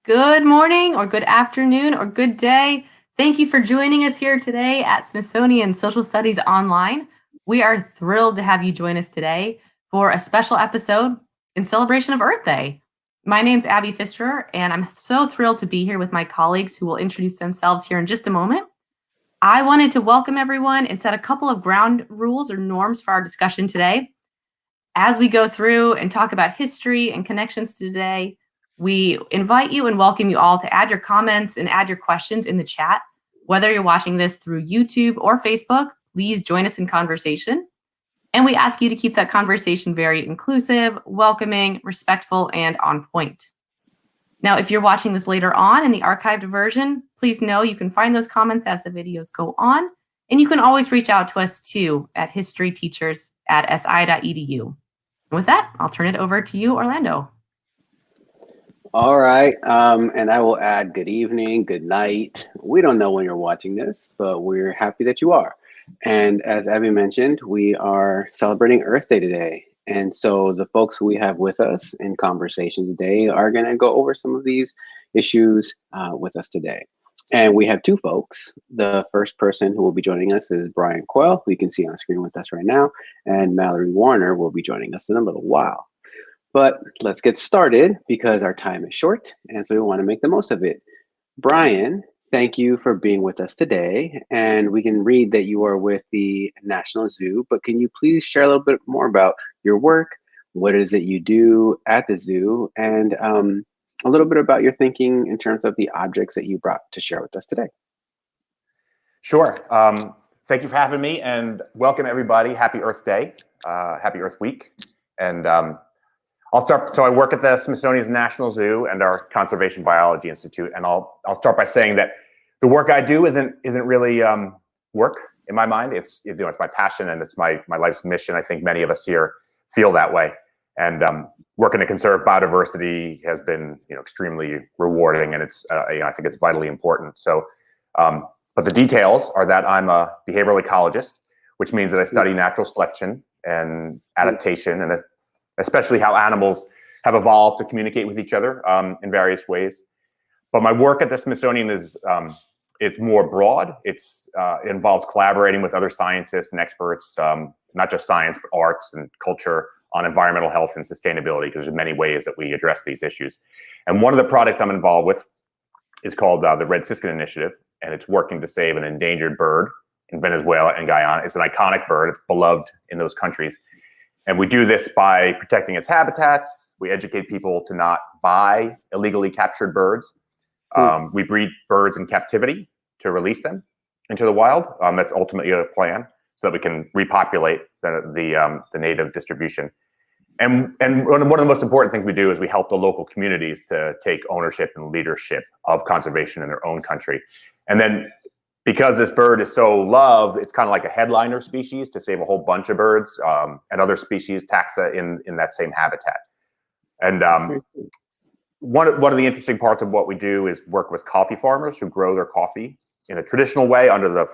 Good morning or good afternoon or good day. Thank you for joining us here today at Smithsonian Social Studies Online. We are thrilled to have you join us today for a special episode in celebration of Earth Day. My name's Abby Pfisterer, and I'm so thrilled to be here with my colleagues who will introduce themselves here in just a moment. I wanted to welcome everyone and set a couple of ground rules or norms for our discussion today. As we go through and talk about history and connections to today, we invite you and welcome you all to add your comments and add your questions in the chat. Whether you're watching this through YouTube or Facebook, please join us in conversation. And we ask you to keep that conversation very inclusive, welcoming, respectful, and on point. Now, if you're watching this later on in the archived version, please know you can find those comments as the videos go on. And you can always reach out to us too at historyteachers@si.edu. With that, I'll turn it over to you, Orlando. All right, and I will add good evening, good night. We don't know when you're watching this, but we're happy that you are. And as Abby mentioned, we are celebrating Earth Day today. And so the folks we have with us in conversation today are going to go over some of these issues with us today. And we have two folks. The first person who will be joining us is Brian Coyle, who you can see on screen with us right now, and Mallory Warner will be joining us in a little while. But let's get started because our time is short, and so we want to make the most of it. Brian, thank you for being with us today. And we can read that you are with the National Zoo, but can you please share a little bit more about your work, what is it you do at the zoo, and a little bit about your thinking in terms of the objects that you brought to share with us today. Sure. Thank you for having me, and welcome everybody. Happy Earth Day, happy Earth Week. And I'll start. So I work at the Smithsonian's National Zoo and our Conservation Biology Institute, and I'll start by saying that the work I do isn't really work in my mind. It's it's my passion and it's my life's mission. I think many of us here feel that way. And working to conserve biodiversity has been extremely rewarding, and it's I think it's vitally important. So, but the details are that I'm a behavioral ecologist, which means that I study natural selection and adaptation, and especially how animals have evolved to communicate with each other in various ways. But my work at the Smithsonian is more broad. It involves collaborating with other scientists and experts, not just science, but arts and culture, on environmental health and sustainability, because there's many ways that we address these issues. And one of the projects I'm involved with is called the Red Siskin Initiative, and it's working to save an endangered bird in Venezuela and Guyana. It's an iconic bird. It's beloved in those countries. And we do this by protecting its habitats. We educate people to not buy illegally captured birds. We breed birds in captivity to release them into the wild. That's ultimately a plan so that we can repopulate the native distribution. And one of the most important things we do is we help the local communities to take ownership and leadership of conservation in their own country. And then because this bird is so loved, it's kind of like a headliner species to save a whole bunch of birds and other species, taxa, in that same habitat. And one of the interesting parts of what we do is work with coffee farmers who grow their coffee in a traditional way under the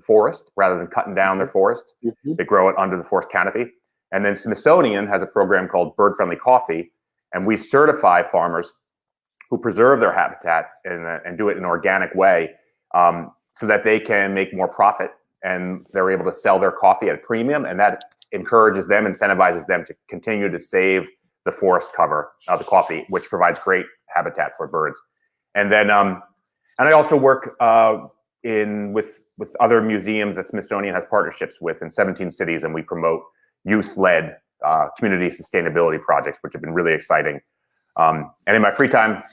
forest, rather than cutting down their forest. They grow it under the forest canopy. And then Smithsonian has a program called BirdFriendly Coffee, and we certify farmers who preserve their habitat and do it in an organic way, so that they can make more profit and they're able to sell their coffee at a premium, and that encourages them, incentivizes them to continue to save the forest cover of the coffee, which provides great habitat for birds. And then, and I also work with other museums that Smithsonian has partnerships with in 17 cities, and we promote youth-led community sustainability projects, which have been really exciting. And in my free time,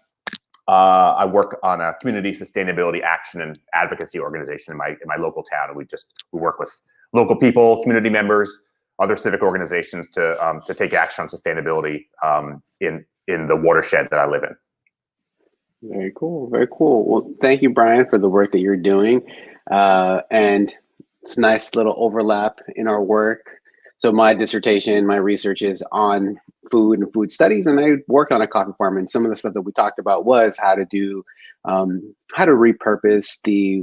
I work on a community sustainability action and advocacy organization in my local town, and we work with local people, community members, other civic organizations to take action on sustainability in the watershed that I live in. Very cool, very cool. Well, thank you, Brian, for the work that you're doing, and it's a nice little overlap in our work. So my dissertation, my research is on food and food studies, and I work on a coffee farm. And some of the stuff that we talked about was how to repurpose the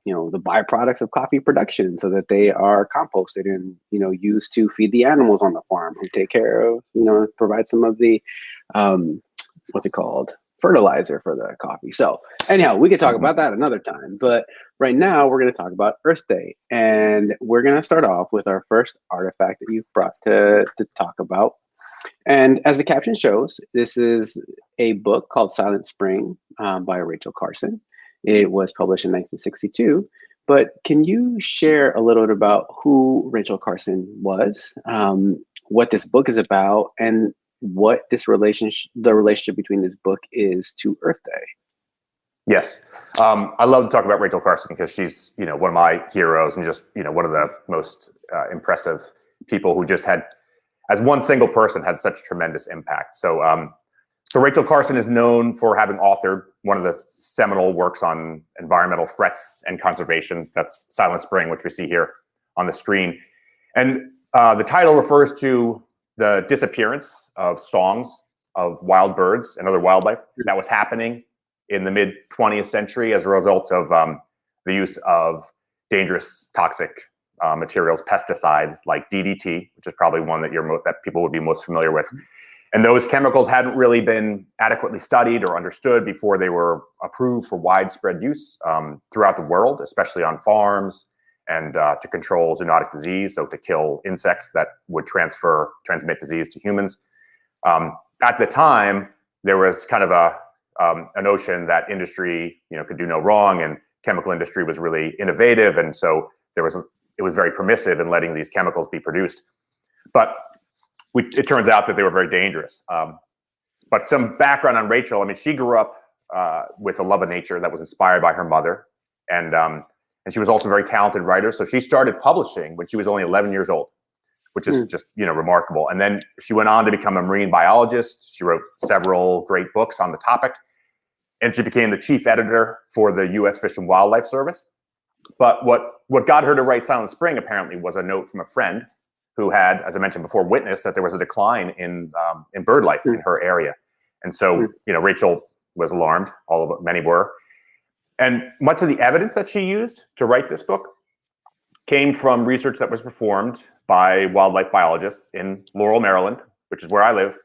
byproducts of coffee production so that they are composted and used to feed the animals on the farm, who take care of provide some of the what's it called, fertilizer for the coffee. So anyhow, we could talk about that another time. But right now, we're going to talk about Earth Day. And we're going to start off with our first artifact that you've brought to talk about. And as the caption shows, this is a book called Silent Spring by Rachel Carson. It was published in 1962. But can you share a little bit about who Rachel Carson was, what this book is about, and what the relationship between this book is to Earth Day? Yes. I love to talk about Rachel Carson because she's, one of my heroes and just, one of the most impressive people who just had, as one single person, had such tremendous impact. So Rachel Carson is known for having authored one of the seminal works on environmental threats and conservation. That's Silent Spring, which we see here on the screen. And the title refers to the disappearance of songs of wild birds and other wildlife that was happening in the mid-20th century as a result of the use of dangerous toxic materials, pesticides like DDT, which is probably one that that people would be most familiar with. And those chemicals hadn't really been adequately studied or understood before they were approved for widespread use throughout the world, especially on farms, and to control zoonotic disease, so to kill insects that would transmit disease to humans. At the time, there was kind of a notion that industry, could do no wrong, and chemical industry was really innovative, and so it was very permissive in letting these chemicals be produced. But it turns out that they were very dangerous. But some background on Rachel: she grew up with a love of nature that was inspired by her mother, and she was also a very talented writer. So she started publishing when she was only 11 years old, which is just, remarkable. And then she went on to become a marine biologist. She wrote several great books on the topic, and she became the chief editor for the U.S. Fish and Wildlife Service. But what got her to write Silent Spring apparently was a note from a friend who had, as I mentioned before, witnessed that there was a decline in bird life in her area. And so, Rachel was alarmed. Many were. And much of the evidence that she used to write this book came from research that was performed by wildlife biologists in Laurel, Maryland, which is where I live.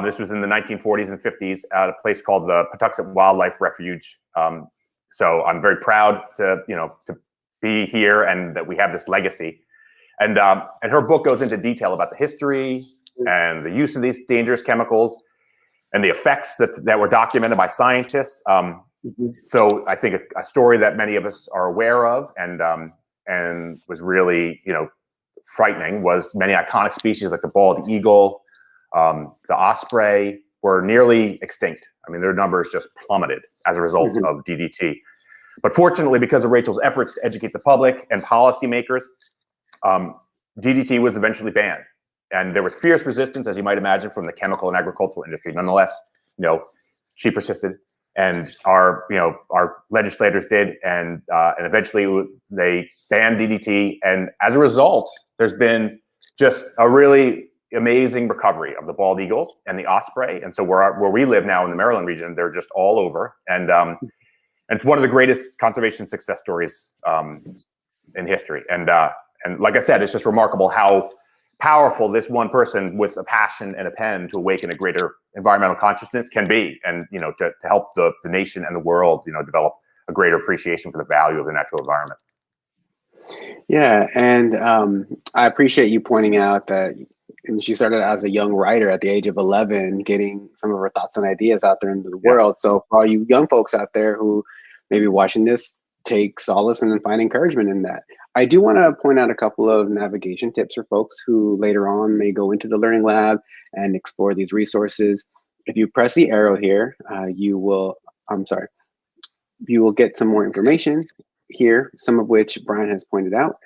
This was in the 1940s and 50s at a place called the Patuxent Wildlife Refuge. So I'm very proud to be here and that we have this legacy. And her book goes into detail about the history and the use of these dangerous chemicals and the effects that were documented by scientists. So I think a story that many of us are aware of and was really, frightening was many iconic species like the bald eagle, the osprey were nearly extinct. Their numbers just plummeted as a result of DDT. But fortunately, because of Rachel's efforts to educate the public and policymakers, DDT was eventually banned. And there was fierce resistance, as you might imagine, from the chemical and agricultural industry. Nonetheless, she persisted. And our legislators did, and eventually they banned DDT. And as a result, there's been just a really amazing recovery of the bald eagle and the osprey. And so where we live now in the Maryland region, they're just all over. And it's one of the greatest conservation success stories in history. And like I said, it's just remarkable how powerful this one person with a passion and a pen to awaken a greater environmental consciousness can be, and to help the nation and the world develop a greater appreciation for the value of the natural environment. Yeah, and I appreciate you pointing out that she started as a young writer at the age of 11, getting some of her thoughts and ideas out there into the world. So for all you young folks out there who may be watching this, take solace and find encouragement in that. I do want to point out a couple of navigation tips for folks who later on may go into the Learning Lab and explore these resources. If you press the arrow here, you will get some more information here, some of which Brian has pointed out.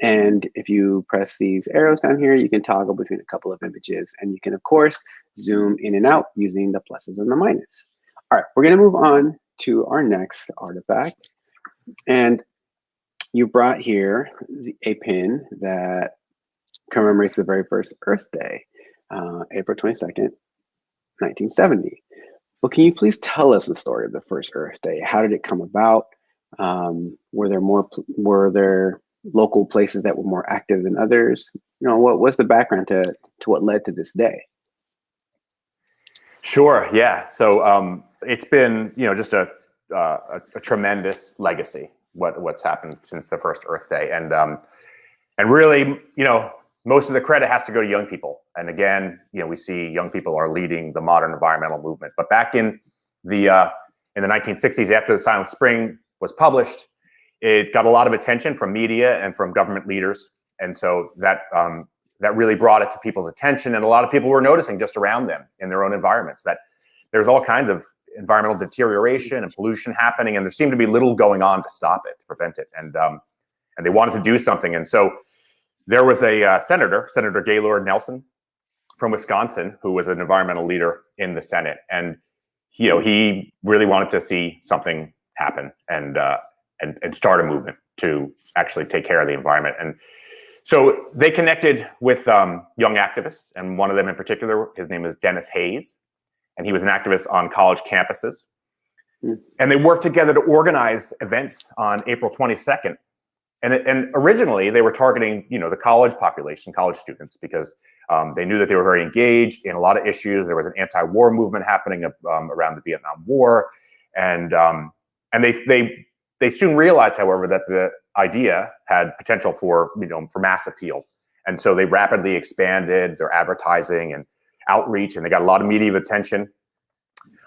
And if you press these arrows down here, you can toggle between a couple of images, and you can, of course, zoom in and out using the pluses and the minus. All right, we're going to move on to our next artifact. And you brought here a pin that commemorates the very first Earth Day, April 22nd, 1970. Well, can you please tell us the story of the first Earth Day? How did it come about? Were there local places that were more active than others? What was the background to what led to this day? Sure. Yeah. So it's been, just a tremendous legacy. What's happened since the first Earth Day, and really, most of the credit has to go to young people. And again, we see young people are leading the modern environmental movement. But back in the 1960s, after the Silent Spring was published, it got a lot of attention from media and from government leaders, and so that really brought it to people's attention. And a lot of people were noticing just around them in their own environments that there's all kinds of environmental deterioration and pollution happening, and there seemed to be little going on to stop it, to prevent it, and they wanted to do something. And so there was a Senator Gaylord Nelson from Wisconsin, who was an environmental leader in the Senate, and he really wanted to see something happen and start a movement to actually take care of the environment. And so they connected with young activists, and one of them in particular, his name is Dennis Hayes, and he was an activist on college campuses. And they worked together to organize events on April 22nd. And originally they were targeting, the college population, college students, because they knew that they were very engaged in a lot of issues. There was an anti-war movement happening around the Vietnam War, and they soon realized, however, that the idea had potential for mass appeal, and so they rapidly expanded their advertising and outreach, and they got a lot of media attention,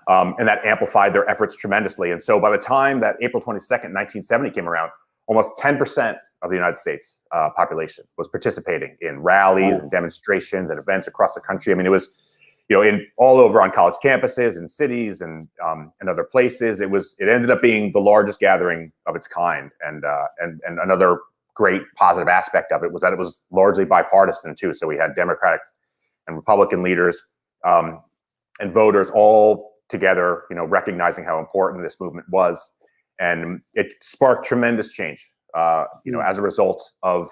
and that amplified their efforts tremendously. And so by the time that April 22nd, 1970 came around, almost 10% of the United States population was participating in rallies and demonstrations and events across the country. I mean, it was, in all over on college campuses and cities and other places. It ended up being the largest gathering of its kind. And another great positive aspect of it was that it was largely bipartisan too. So we had Democratic and Republican leaders and voters all together, recognizing how important this movement was. And it sparked tremendous change, as a result of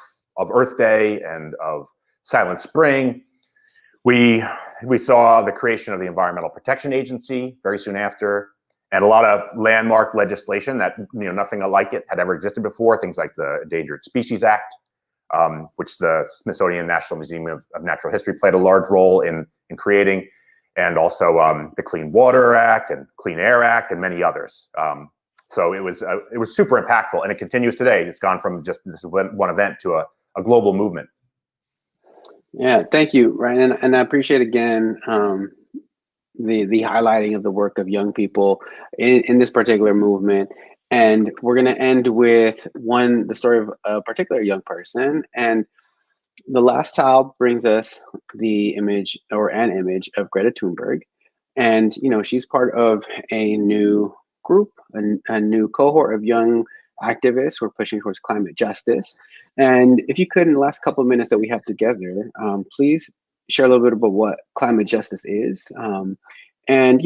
Earth Day and of Silent Spring. We saw the creation of the Environmental Protection Agency very soon after, and a lot of landmark legislation that nothing like it had ever existed before. Things like the Endangered Species Act, which the Smithsonian National Museum of Natural History played a large role in creating, and also the Clean Water Act and Clean Air Act and many others. So it was super impactful, and it continues today. It's gone from just this one event to a global movement. Yeah, thank you, Ryan, and I appreciate again the highlighting of the work of young people in this particular movement. And we're going to end with the story of a particular young person. And the last tile brings us the image, or an image, of Greta Thunberg. And she's part of a new group, a new cohort of young activists who are pushing towards climate justice. And if you could, in the last couple of minutes that we have together, please share a little bit about what climate justice is. And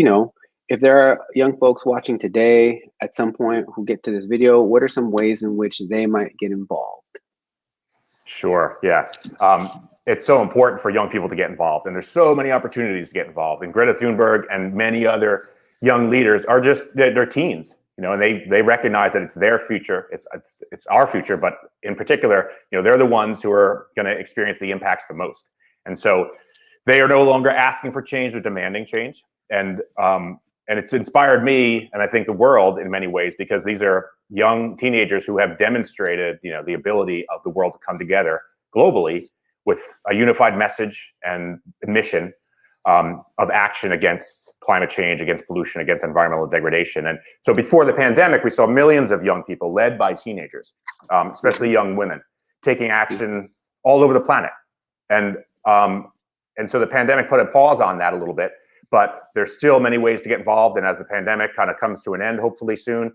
if there are young folks watching today at some point who get to this video, what are some ways in which they might get involved? Sure, yeah. It's so important for young people to get involved, and there's so many opportunities to get involved. And Greta Thunberg and many other young leaders are they're teens, and they recognize that it's their future, it's our future, but in particular, they're the ones who are going to experience the impacts the most. And so they are no longer asking for change, they're demanding change. And it's inspired me, and I think the world in many ways, because these are young teenagers who have demonstrated, the ability of the world to come together globally with a unified message and mission of action against climate change, against pollution, against environmental degradation. And so before the pandemic, we saw millions of young people led by teenagers, especially young women, taking action all over the planet. And so the pandemic put a pause on that a little bit, but there's still many ways to get involved. And as the pandemic kind of comes to an end, hopefully soon,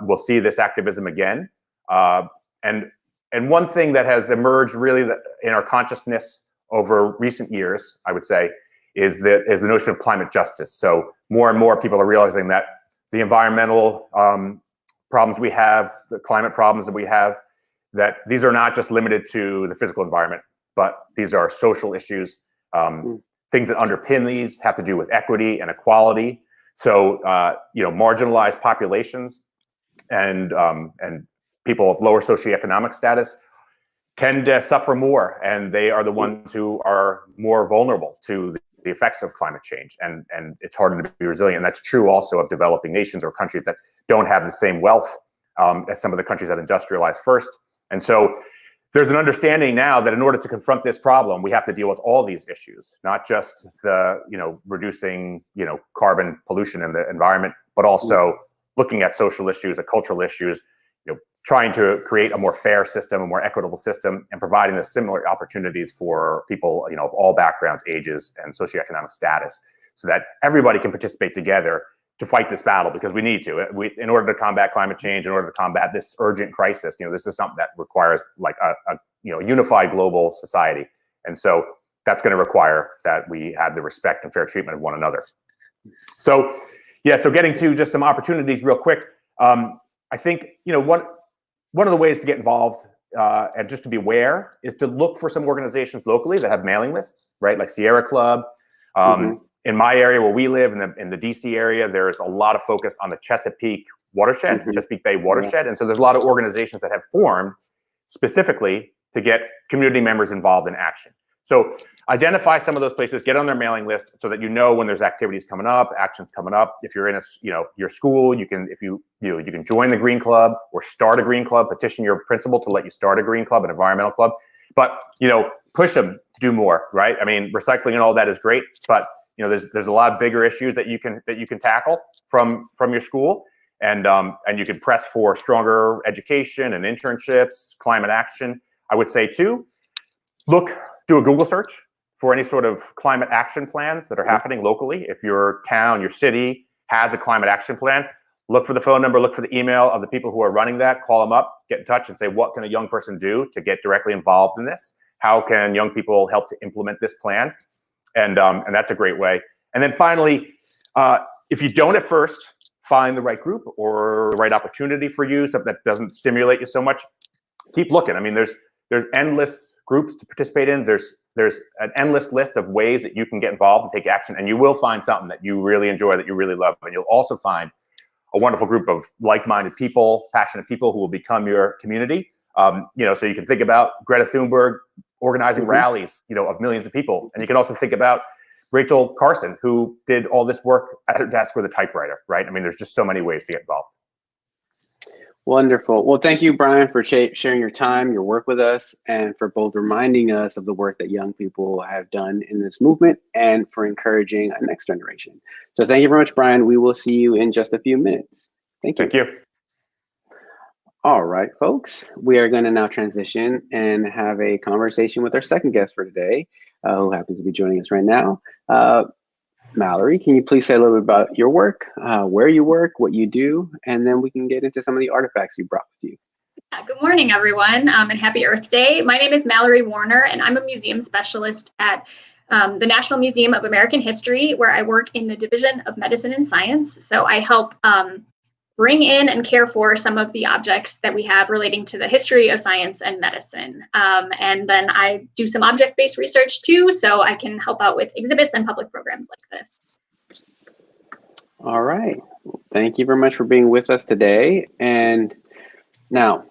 we'll see this activism again. And one thing that has emerged really in our consciousness over recent years, I would say, is the notion of climate justice. So more and more people are realizing that the environmental problems we have, the climate problems that we have, that these are not just limited to the physical environment, but these are social issues. Things that underpin these have to do with equity and equality. So marginalized populations and people of lower socioeconomic status tend to suffer more, and they are the ones who are more vulnerable to the effects of climate change, and it's harder to be resilient. And that's true also of developing nations or countries that don't have the same wealth as some of the countries that industrialized first. And so there's an understanding now that in order to confront this problem, we have to deal with all these issues, not just the, reducing, carbon pollution in the environment, but also looking at social issues, at cultural issues, trying to create a more fair system, a more equitable system, and providing the similar opportunities for people, of all backgrounds, ages, and socioeconomic status, so that everybody can participate together to fight this battle, because we need to. In order to combat climate change, in order to combat this urgent crisis, this is something that requires like a unified global society. And so that's going to require that we have the respect and fair treatment of one another. So, so getting to just some opportunities real quick. I think, one of the ways to get involved and just to be aware is to look for some organizations locally that have mailing lists, right? Like Sierra Club. In my area where we live, in the DC area, there's a lot of focus on the Chesapeake watershed, Chesapeake Bay watershed. And so there's a lot of organizations that have formed specifically to get community members involved in action. So identify some of those places, get on their mailing list so that when there's activities coming up, actions coming up. If you're in your school, you can join the Green Club or start a Green Club, petition your principal to let you start a Green Club, an environmental club. But push them to do more, right? I mean, recycling and all that is great, but there's a lot of bigger issues that you can tackle from your school, and you can press for stronger education and internships, climate action. I would say too, do a Google search for any sort of climate action plans that are happening locally. If your town, your city has a climate action plan, look for the phone number, look for the email of the people who are running that, call them up, get in touch and say, what can a young person do to get directly involved in this? How can young people help to implement this plan? And that's a great way. And then finally, if you don't at first find the right group or the right opportunity for you, something that doesn't stimulate you so much, keep looking. I mean, there's endless groups to participate in. There's an endless list of ways that you can get involved and take action, and you will find something that you really enjoy, that you really love, and you'll also find a wonderful group of like-minded people, passionate people who will become your community. So you can think about Greta Thunberg organizing rallies, of millions of people, and you can also think about Rachel Carson, who did all this work at her desk with a typewriter, right? I mean, there's just so many ways to get involved. Wonderful. Well, thank you, Brian, for sharing your time, your work with us, and for both reminding us of the work that young people have done in this movement and for encouraging a next generation. So thank you very much, Brian. We will see you in just a few minutes. Thank you. Thank you. All right, folks, we are going to now transition and have a conversation with our second guest for today, who happens to be joining us right now. Mallory, can you please say a little bit about your work, where you work, what you do, and then we can get into some of the artifacts you brought with you. Good morning, everyone, and happy Earth Day. My name is Mallory Warner, and I'm a museum specialist at the National Museum of American History, where I work in the Division of Medicine and Science. So I help bring in and care for some of the objects that we have relating to the history of science and medicine. And then I do some object-based research too, so I can help out with exhibits and public programs like this. All right. Well, thank you very much for being with us today. And now,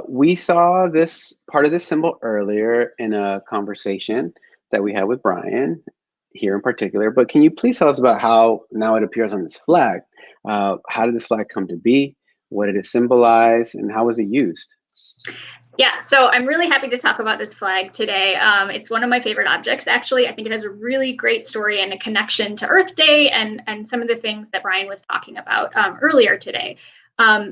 we saw this part of this symbol earlier in a conversation that we had with Brian here in particular, but can you please tell us about how now it appears on this flag? How did this flag come to be? What did it symbolize, and how was it used? Yeah, so I'm really happy to talk about this flag today. It's one of my favorite objects, actually. I think it has a really great story and a connection to Earth Day and some of the things that Brian was talking about earlier today.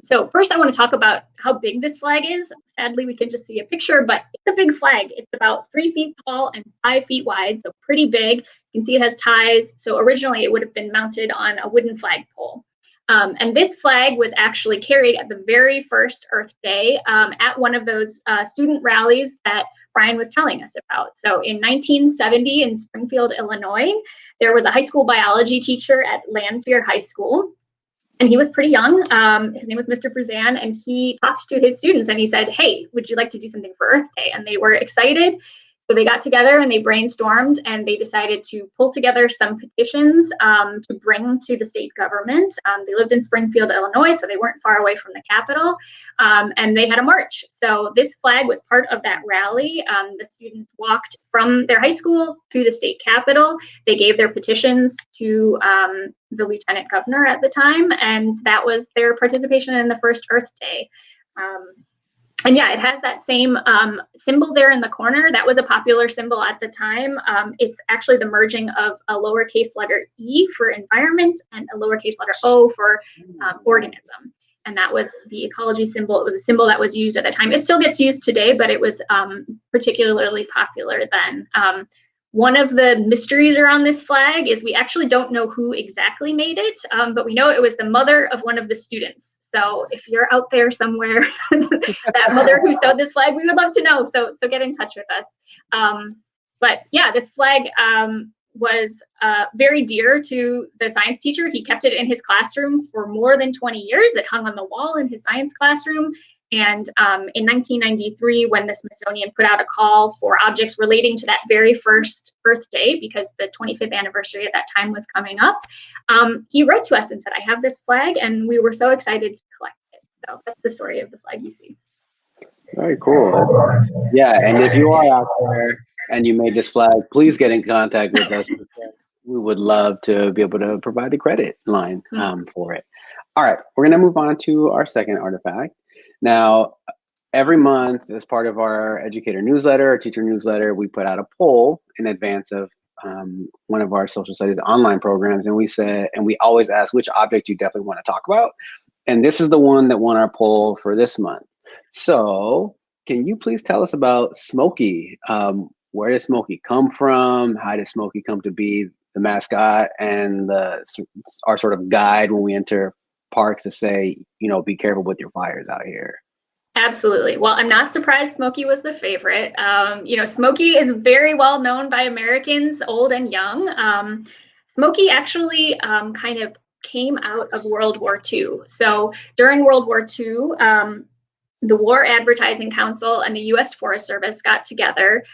So first I want to talk about how big this flag is. Sadly, we can just see a picture, but it's a big flag. It's about 3 feet tall and 5 feet wide, so pretty big. You can see it has ties. So originally it would have been mounted on a wooden flagpole. And this flag was actually carried at the very first Earth Day at one of those student rallies that Brian was telling us about. So in 1970 in Springfield, Illinois, there was a high school biology teacher at Lanphier High School. And he was pretty young. His name was Mr. Bruzan, and he talked to his students and he said, hey, would you like to do something for Earth Day? And they were excited. So they got together and they brainstormed and they decided to pull together some petitions to bring to the state government. They lived in Springfield, Illinois, so they weren't far away from the Capitol, and they had a march. So this flag was part of that rally. The students walked from their high school to the state Capitol. They gave their petitions to the lieutenant governor at the time, and that was their participation in the first Earth Day. And yeah, it has that same symbol there in the corner. That was a popular symbol at the time. It's actually the merging of a lowercase letter E for environment and a lowercase letter O for organism. And that was the ecology symbol. It was a symbol that was used at the time. It still gets used today, but it was particularly popular then. One of the mysteries around this flag is we actually don't know who exactly made it, but we know it was the mother of one of the students. So if you're out there somewhere, that mother who sewed this flag, we would love to know. So get in touch with us. But yeah, this flag was very dear to the science teacher. He kept it in his classroom for more than 20 years. It hung on the wall in his science classroom. And in 1993, when the Smithsonian put out a call for objects relating to that very first Earth Day, because the 25th anniversary at that time was coming up, he wrote to us and said, I have this flag, and we were so excited to collect it. So that's the story of the flag you see. Very cool. Yeah, and if you are out there and you made this flag, please get in contact with us. We would love to be able to provide the credit line for it. All right, we're going to move on to our second artifact. Now, every month, as part of our educator newsletter, our teacher newsletter, we put out a poll in advance of one of our social studies online programs, and we always ask which object you definitely want to talk about. And this is the one that won our poll for this month. So, can you please tell us about Smokey? Where did Smokey come from? How did Smokey come to be the mascot and our sort of guide when we enter parks to say, be careful with your fires out here? Absolutely. Well, I'm not surprised Smokey was the favorite. Smokey is very well known by Americans, old and young. Smokey actually kind of came out of World War II. So during World War II, the War Advertising Council and the U.S. Forest Service got together.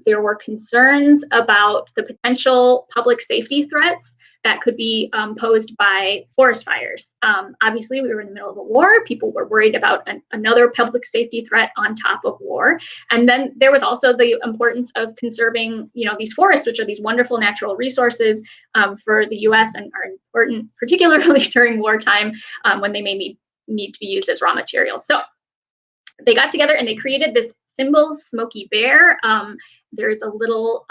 There were concerns about the potential public safety threats that could be posed by forest fires. Obviously, we were in the middle of a war. People were worried about another public safety threat on top of war. And then there was also the importance of conserving, these forests, which are these wonderful natural resources for the U.S. and are important, particularly during wartime when they may need to be used as raw materials. So they got together and they created this symbol, Smokey Bear. There's a little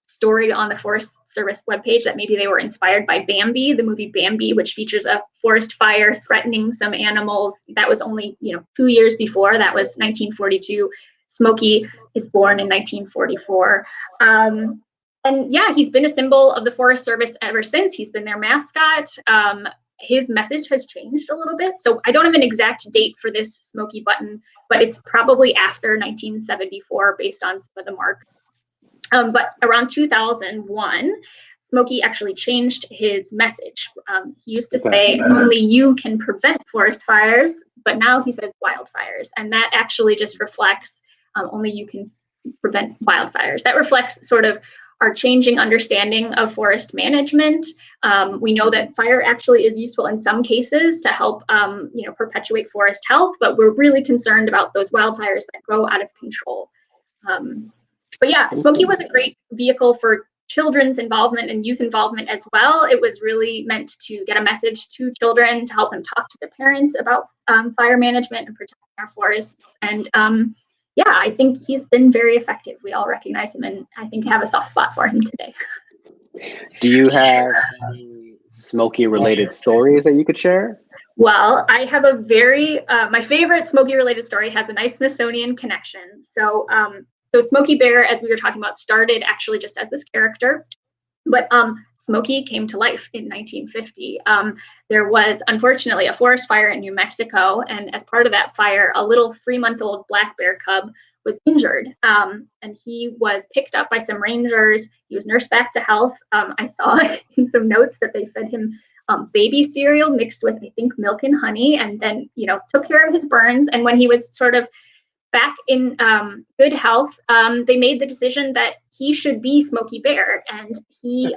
story on the Forest Service webpage that maybe they were inspired by Bambi, the movie Bambi, which features a forest fire threatening some animals. That was only 2 years before. That was 1942. Smokey is born in 1944. And yeah, he's been a symbol of the Forest Service ever since. He's been their mascot. His message has changed a little bit. So I don't have an exact date for this Smokey button, but it's probably after 1974 based on some of the marks. But around 2001, Smokey actually changed his message. He used to say, only you can prevent forest fires, but now he says wildfires. And that actually just reflects only you can prevent wildfires. That reflects sort of our changing understanding of forest management. We know that fire actually is useful in some cases to help, perpetuate forest health, but we're really concerned about those wildfires that go out of control. But yeah, Smokey was a great vehicle for children's involvement and youth involvement as well. It was really meant to get a message to children, to help them talk to their parents about fire management and protecting our forests. And yeah, I think he's been very effective. We all recognize him and I think have a soft spot for him today. Do you have any Smokey related stories that you could share? Well, I have a my favorite Smokey related story has a nice Smithsonian connection. So Smokey Bear, as we were talking about, started actually just as this character, but Smokey came to life in 1950. There was unfortunately a forest fire in New Mexico, and as part of that fire, a little 3-month-old black bear cub was injured, and he was picked up by some rangers. He was nursed back to health. I saw in some notes that they fed him baby cereal mixed with, I think, milk and honey, and then took care of his burns. And when he was sort of back in good health, they made the decision that he should be Smokey Bear, and he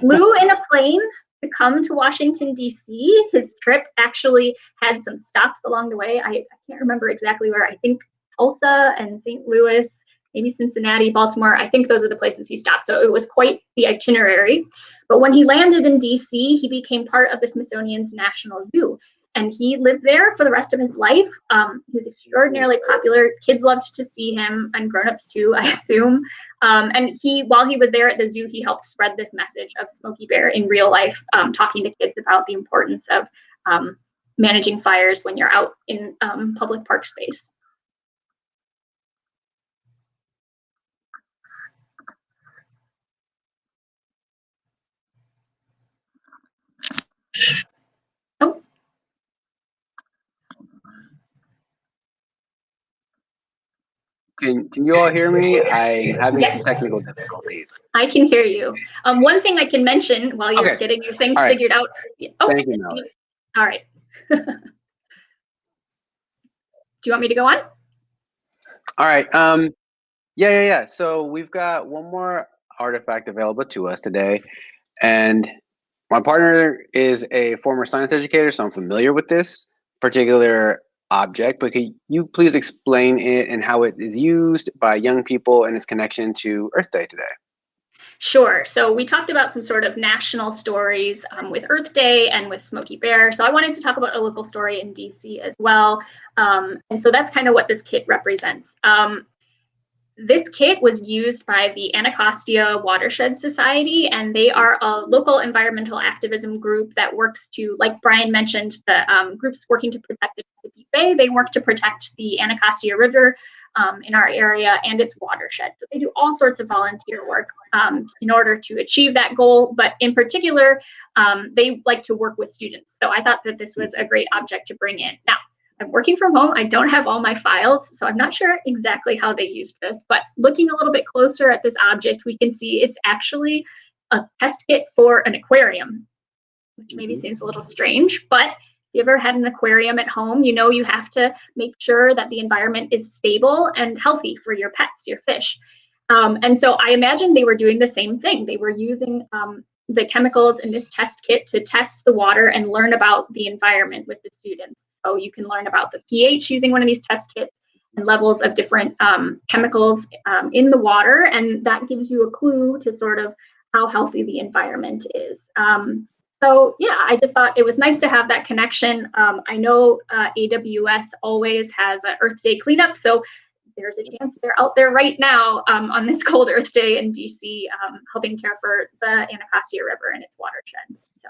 flew in a plane to come to Washington, D.C. His trip actually had some stops along the way. I can't remember exactly where. I think Tulsa and St. Louis, maybe Cincinnati, Baltimore. I think those are the places he stopped. So it was quite the itinerary. But when he landed in D.C., he became part of the Smithsonian's National Zoo. And he lived there for the rest of his life. He was extraordinarily popular. Kids loved to see him, and grown-ups too, I assume. And while he was there at the zoo, he helped spread this message of Smokey Bear in real life, talking to kids about the importance of managing fires when you're out in public park space. Oh. Can you all hear me? I'm having Yes. some technical difficulties. I can hear you. One thing I can mention while you're getting your things figured out. Oh, thank you, Melody. All right. Do you want me to go on? All right. Yeah. So we've got one more artifact available to us today, and my partner is a former science educator, so I'm familiar with this particular object, but could you please explain it and how it is used by young people and its connection to Earth Day today? Sure. So we talked about some sort of national stories with Earth Day and with Smokey Bear. So I wanted to talk about a local story in DC as well. And so that's kind of what this kit represents. This kit was used by the Anacostia Watershed Society, and they are a local environmental activism group that works to, like Brian mentioned, the groups working to protect the Chesapeake Bay. They work to protect the Anacostia River in our area and its watershed. So they do all sorts of volunteer work in order to achieve that goal. But in particular, they like to work with students. So I thought that this was a great object to bring in. Now, I'm working from home. I don't have all my files, so I'm not sure exactly how they used this, but looking a little bit closer at this object, we can see it's actually a test kit for an aquarium, which maybe seems a little strange, but if you ever had an aquarium at home, you know you have to make sure that the environment is stable and healthy for your pets, your fish. And so I imagine they were doing the same thing. They were using the chemicals in this test kit to test the water and learn about the environment with the students. So you can learn about the pH using one of these test kits and levels of different chemicals in the water. And that gives you a clue to sort of how healthy the environment is. So yeah, I just thought it was nice to have that connection. I know AWS always has an Earth Day cleanup. So there's a chance they're out there right now on this cold Earth Day in DC, helping care for the Anacostia River and its watershed. So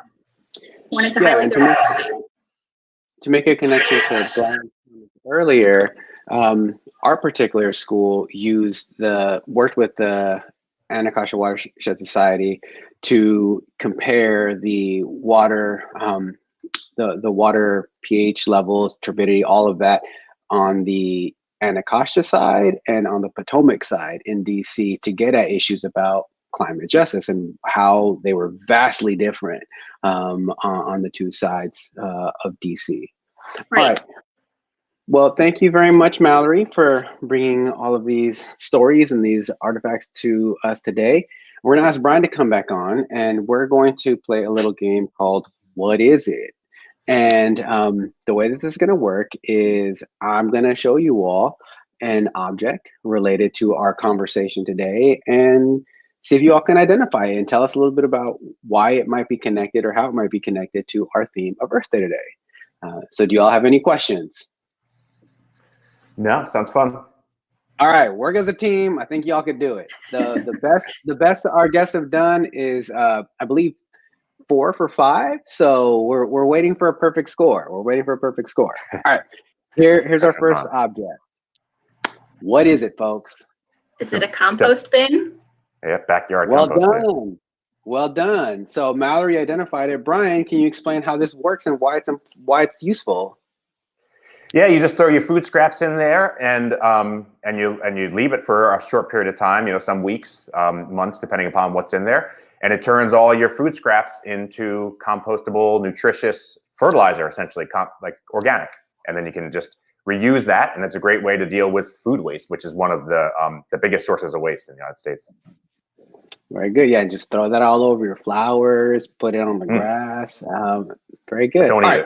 wanted to highlight that. To make a connection to Brian earlier, our particular school worked with the Anacostia Watershed Society to compare the water, the water pH levels, turbidity, all of that on the Anacostia side and on the Potomac side in DC to get at issues about climate justice and how they were vastly different on the two sides of DC. Right. All right. Well, thank you very much, Mallory, for bringing all of these stories and these artifacts to us today. We're going to ask Brian to come back on, and we're going to play a little game called What Is It? And the way that this is going to work is I'm going to show you all an object related to our conversation today and see if you all can identify it and tell us a little bit about why it might be connected or how it might be connected to our theme of Earth Day today. So do you all have any questions? No, sounds fun. All right, work as a team. I think y'all could do it. The best our guests have done is I believe 4 for 5. So we're waiting for a perfect score. All right, here's our first object. What is it, folks? Is it a compost bin? Yeah, backyard Well compost bin. done. Well done. So Mallory identified it. Brian, can you explain how this works and why it's useful? Yeah, you just throw your food scraps in there, and you leave it for a short period of time. Some weeks, months, depending upon what's in there, and it turns all your food scraps into compostable, nutritious fertilizer, essentially, like organic. And then you can just reuse that, and it's a great way to deal with food waste, which is one of the biggest sources of waste in the United States. Very good. Yeah, and just throw that all over your flowers, put it on the grass. Very good. Don't eat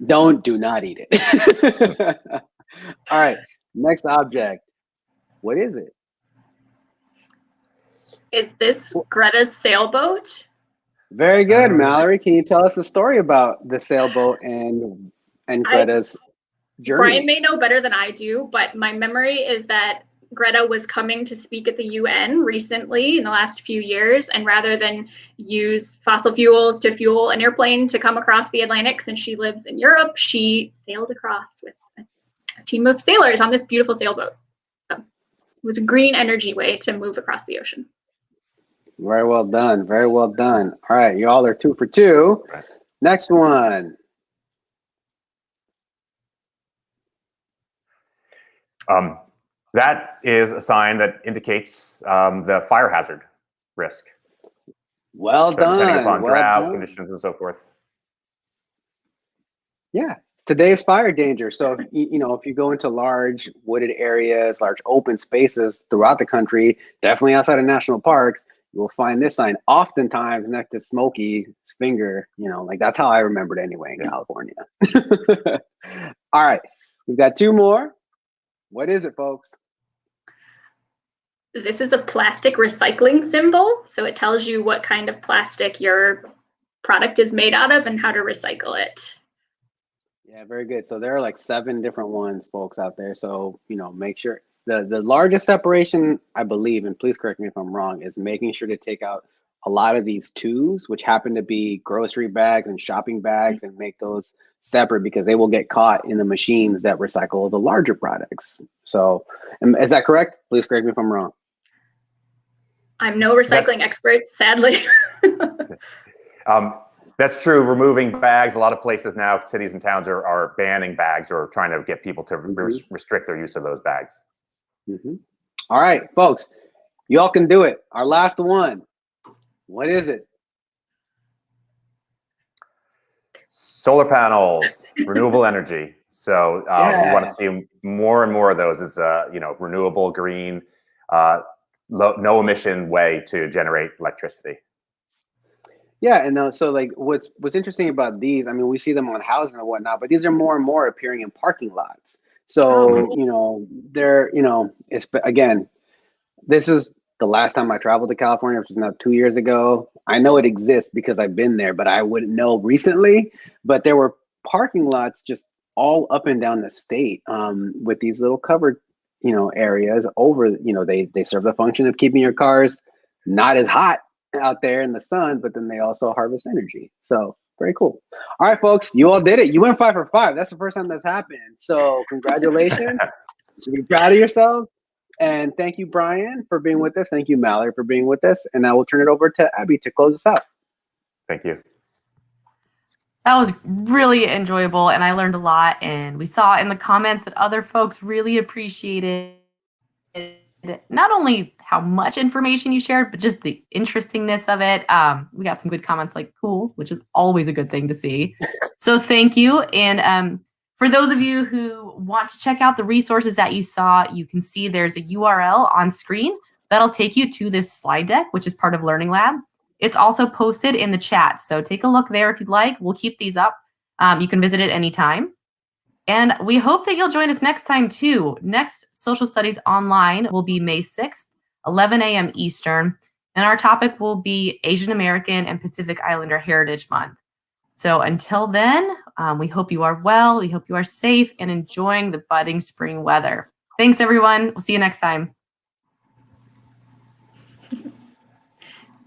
it. Do not eat it. All right, next object. What is it? Is this Greta's sailboat? Very good, Mallory. Can you tell us a story about the sailboat and Greta's journey? Brian may know better than I do, but my memory is that Greta was coming to speak at the UN recently in the last few years, and rather than use fossil fuels to fuel an airplane to come across the Atlantic, since she lives in Europe, she sailed across with a team of sailors on this beautiful sailboat. So it was a green energy way to move across the ocean. Very well done. Very well done. All right, y'all are 2 for 2. Next one. That is a sign that indicates the fire hazard risk. Well done. Depending upon drought done. conditions and so forth. Yeah, today's fire danger. So if you go into large wooded areas, large open spaces throughout the country, definitely outside of national parks, you will find this sign oftentimes next to Smokey's finger. Like that's how I remembered anyway in California. All right, we've got 2 more. What is it, folks? This is a plastic recycling symbol. So it tells you what kind of plastic your product is made out of and how to recycle it. Yeah, very good. So there are like 7 different ones, folks, out there. So, make sure the largest separation, I believe, and please correct me if I'm wrong, is making sure to take out a lot of these twos, which happen to be grocery bags and shopping bags, and make those separate because they will get caught in the machines that recycle the larger products. So is that correct? Please correct me if I'm wrong. I'm no recycling expert, sadly. That's true. Removing bags, a lot of places now, cities and towns are banning bags or trying to get people to restrict their use of those bags. All right, folks, you all can do it. Our last one. What is it? Solar panels, renewable energy. So we want to see more and more of those. It's a renewable, green, no emission way to generate electricity. Yeah, and so like what's interesting about these, I mean, we see them on housing and whatnot, but these are more and more appearing in parking lots. So they're it's, again, this is the last time I traveled to California, which is now 2 years ago. I know it exists because I've been there, but I wouldn't know recently. But there were parking lots just all up and down the state with these little covered, areas over. They serve the function of keeping your cars not as hot out there in the sun, but then they also harvest energy. So very cool. All right, folks, you all did it. You went 5 for 5. That's the first time that's happened. So congratulations. You should be proud of yourself. And thank you, Brian, for being with us. Thank you, Mallory, for being with us. And I will turn it over to Abby to close us out. Thank you. That was really enjoyable, and I learned a lot. And we saw in the comments that other folks really appreciated not only how much information you shared, but just the interestingness of it. We got some good comments like cool, which is always a good thing to see. So thank you. And for those of you who want to check out the resources that you saw, you can see there's a URL on screen that'll take you to this slide deck, which is part of Learning Lab. It's also posted in the chat, so take a look there if you'd like. We'll keep these up. You can visit it anytime. And we hope that you'll join us next time too. Next Social Studies Online will be May 6th, 11 a.m. Eastern. And our topic will be Asian American and Pacific Islander Heritage Month. So until then, we hope you are well, we hope you are safe and enjoying the budding spring weather. Thanks, everyone. We'll see you next time.